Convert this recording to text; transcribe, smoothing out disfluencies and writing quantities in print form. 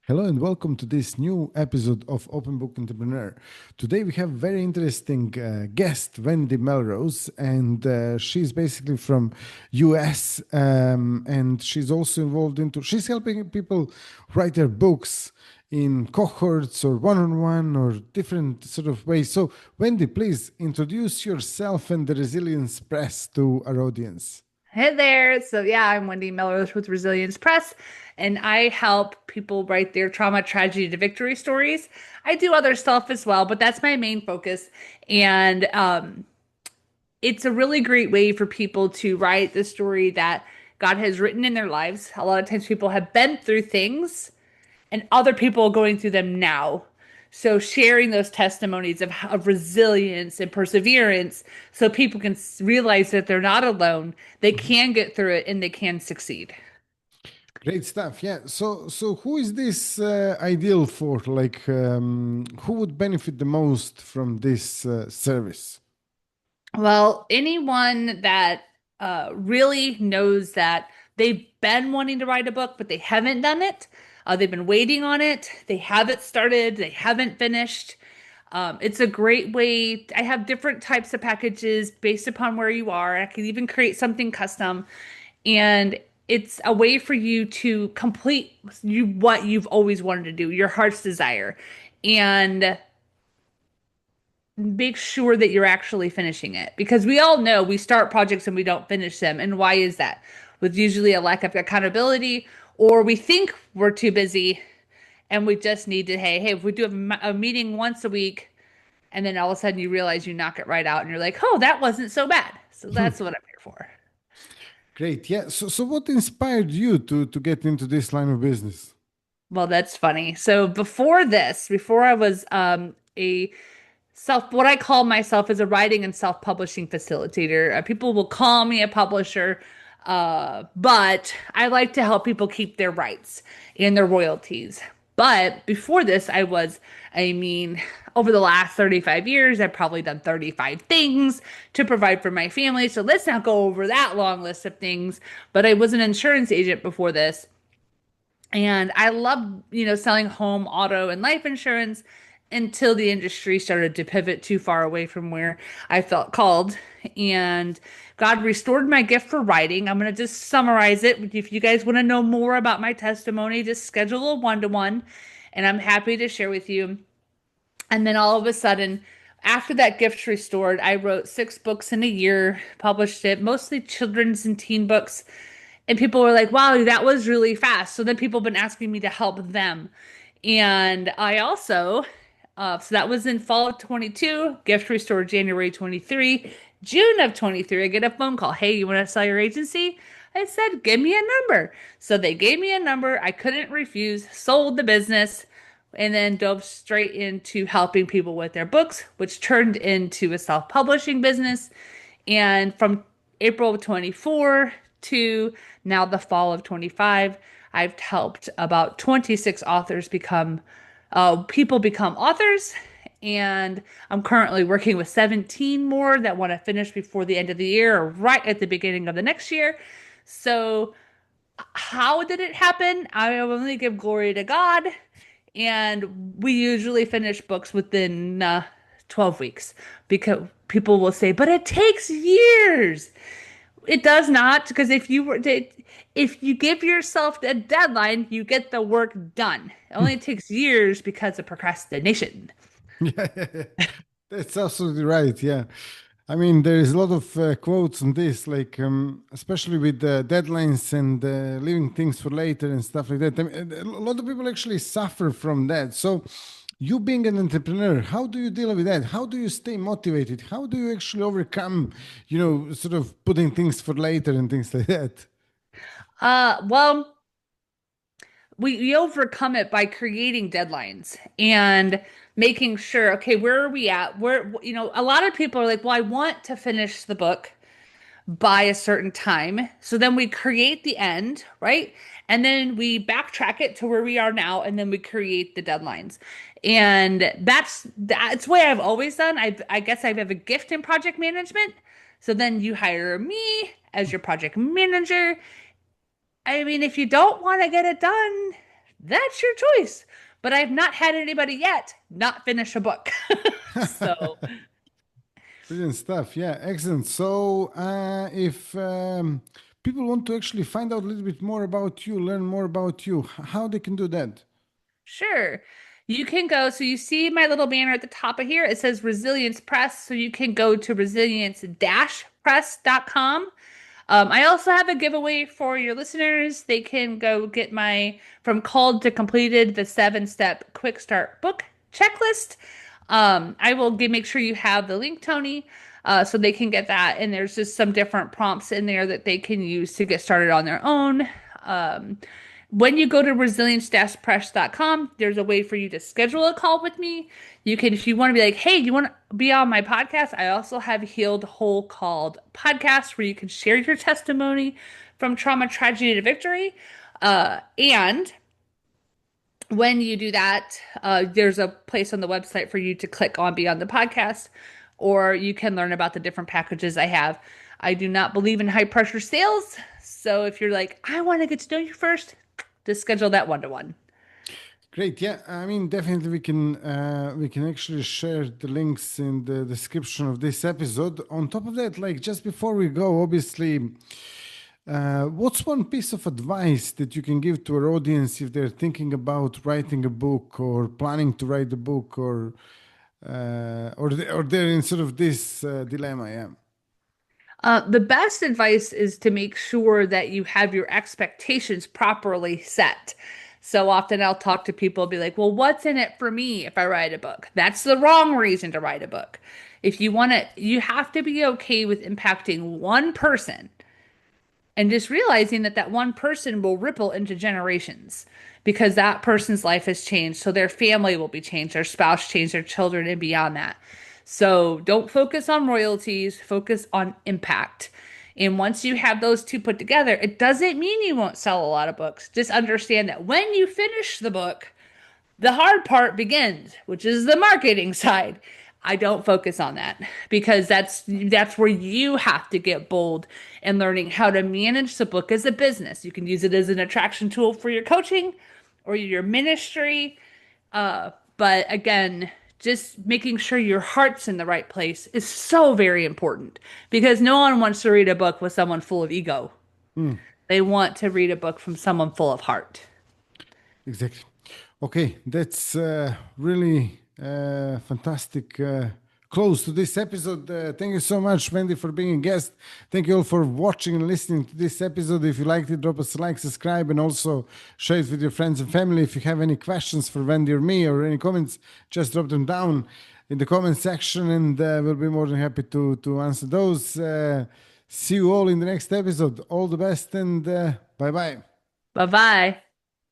Hello and welcome to this new episode of Open Book Entrepreneur. Today we have very interesting guest, Wendy Melrose, and she's basically from US, and she's also involved into she's helping people write their books in cohorts or one-on-one or different sort of ways. So, Wendy, please introduce yourself and the Resilience Press to our audience. Hey there. So, yeah, I'm Wendy Melrose with Resilience Press, and I help people write their trauma, tragedy to victory stories. I do other stuff as well, but that's my main focus. And it's a really great way for people to write the story that God has written in their lives. A lot of times people have been through things and other people are going through them now. So sharing those testimonies of resilience and perseverance so people can realize that they're not alone, they can get through it and they can succeed. Great stuff. Yeah. So who is this ideal for? Like, who would benefit the most from this service? Well, anyone that really knows that they've been wanting to write a book, but they haven't done it, they've been waiting on it, they haven't started, they haven't finished. It's a great way. I have different types of packages based upon where you are. I can even create something custom, and it's a way for you to complete what you've always wanted to do, your heart's desire, and make sure that you're actually finishing it. Because we all know we start projects and we don't finish them. And why is that? With usually a lack of accountability, or we think we're too busy and we just need to, hey, if we do a meeting once a week, and then all of a sudden you realize you knock it right out and you're like, oh, that wasn't so bad. So that's what I'm here for. Great. Yeah. So what inspired you to get into this line of business? Well, that's funny. So before I was a what I call myself as a writing and self-publishing facilitator. People will call me a publisher, but I like to help people keep their rights and their royalties. But before this, I mean, over the last 35 years, I've probably done 35 things to provide for my family. So let's not go over that long list of things. But I was an insurance agent before this. And I loved, selling home, auto, and life insurance until the industry started to pivot too far away from where I felt called. And God restored my gift for writing. I'm going to just summarize it. If you guys want to know more about my testimony, just schedule a one-to-one, and I'm happy to share with you. And then all of a sudden, after that gift restored, I wrote 6 books in a year, published it, mostly children's and teen books. And people were like, wow, that was really fast. So then people have been asking me to help them. And I also, so that was in fall of 22, gift restored January 23. June of 23, I get a phone call. Hey, you want to sell your agency? I said, give me a number. So they gave me a number. I couldn't refuse, sold the business, and then dove straight into helping people with their books, which turned into a self-publishing business. And from April of 24 to now the fall of 25, I've helped about 26 authors people become authors. And I'm currently working with 17 more that want to finish before the end of the year or right at the beginning of the next year. So, how did it happen? I only give glory to God, and we usually finish books within 12 weeks because people will say, but it takes years. It does not, because if you give yourself a deadline, you get the work done. It only takes years because of procrastination. Yeah, that's absolutely right. Yeah. I mean, there is a lot of quotes on this, like especially with deadlines and leaving things for later and stuff like that. I mean, a lot of people actually suffer from that. So, you being an entrepreneur, how do you deal with that? How do you stay motivated? How do you actually overcome, sort of putting things for later and things like that? Well, we overcome it by creating deadlines and making sure, okay, where are we at? A lot of people are like, well, I want to finish the book by a certain time. So then we create the end, right? And then we backtrack it to where we are now, and then we create the deadlines. And that's what I've always done. I guess I have a gift in project management. So then you hire me as your project manager. I mean, if you don't want to get it done, That's your choice. But I've not had anybody yet not finish a book. So Brilliant stuff. Yeah, excellent. So, if people want to actually find out a little bit more about you, learn more about you, how they can do that? sure. You can go, so you see my little banner at the top of here. It says Resilience Press. So you can go to resilience-press.com. I also have a giveaway for your listeners. They can go get my From Called to Completed, the 7-step quick start book checklist. I will make sure you have the link, Tony, so they can get that. And there's just some different prompts in there that they can use to get started on their own. Um, when you go to resilience-press.com, there's a way for you to schedule a call with me. You can, if you want to be like, hey, you want to be on my podcast? I also have Healed Whole Called podcast where you can share your testimony from trauma, tragedy to victory. And when you do that, there's a place on the website for you to click on Beyond the Podcast, or you can learn about the different packages I have. I do not believe in high pressure sales. So if you're like, I want to get to know you first, just schedule that one to one. Great. Yeah, I mean, definitely we can actually share the links in the description of this episode. On top of that, like just before we go, obviously, what's one piece of advice that you can give to our audience if they're thinking about writing a book or planning to write a book or they're in sort of this dilemma? Yeah. The best advice is to make sure that you have your expectations properly set. So often I'll talk to people, be like, well, what's in it for me if I write a book? That's the wrong reason to write a book. If you want to, you have to be okay with impacting one person and just realizing that that one person will ripple into generations because that person's life has changed. So their family will be changed, their spouse changed, their children, and beyond that. So don't focus on royalties, focus on impact. And once you have those two put together, it doesn't mean you won't sell a lot of books. Just understand that when you finish the book, the hard part begins, which is the marketing side. I don't focus on that because that's where you have to get bold in learning how to manage the book as a business. You can use it as an attraction tool for your coaching or your ministry. But again, just making sure your heart's in the right place is so very important because no one wants to read a book with someone full of ego. Hmm. They want to read a book from someone full of heart. Exactly. Okay, that's really fantastic close to this episode. Thank you so much, Wendy, for being a guest. Thank you all for watching and listening to this episode. If you liked it, drop us a like, subscribe, and also share it with your friends and family. If you have any questions for Wendy or me or any comments, just drop them down in the comment section and we'll be more than happy to answer those. See you all in the next episode. All the best and bye bye. Bye bye.